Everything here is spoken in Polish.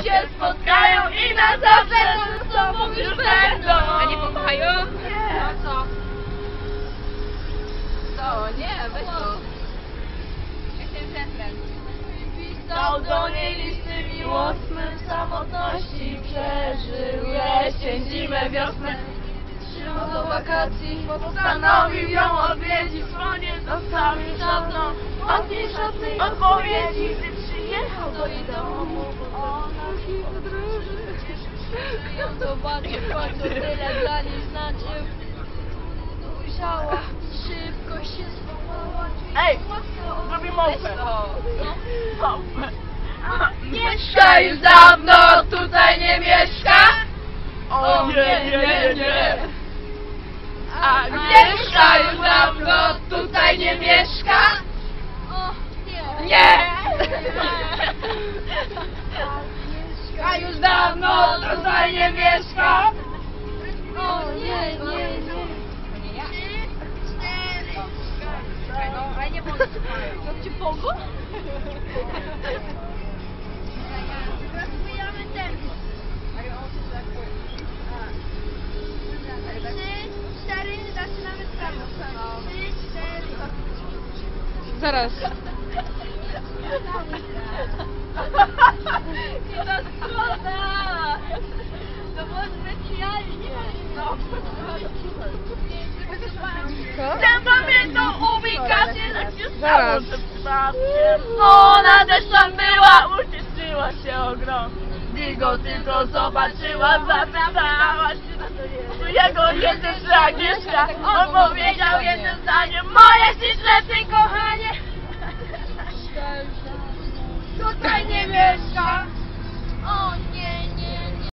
Się spotkają i na zawsze ze sobą już będą. A nie pokochają? Nie. A co? Co? Nie, weź to. Jak ten refren. Pisał do niej listy miłosne, w samotności przeżył jesień, zimę, wiosnę. Trzymał do wakacji, postanowił ją odwiedzić. Słonie został już żadną od niej żadnej odpowiedzi. Gdy przyjechał do jej domu, ona w podróży ją zobaczył, w końcu tyle dla niej znaczył. Ujrzała, szybko się schowała. Ej, zrobimy małpę. Mieszka już dawno, tutaj nie mieszka. O nie. A mieszka już dawno, tutaj nie mieszka. Nie. A już dawno tutaj nie mieszka. O nie. Ale nie bądź to ci pomogło? Rozwijamy tempo. 3, 4, zaczynamy z prawo. 3, 4. Zaraz. Nie ta strona! To było specjalnie. Chcę pamiętą ubikację, tak się stało, Zaraz. że przypadkiem. Ona też tam była, ucieszyła się ogromnie. Gdy go tylko zobaczyła, zabrała się na to jego jedyna Agnieszka. On powiedział jednym zdaniem: moje śliczne ty kochanie.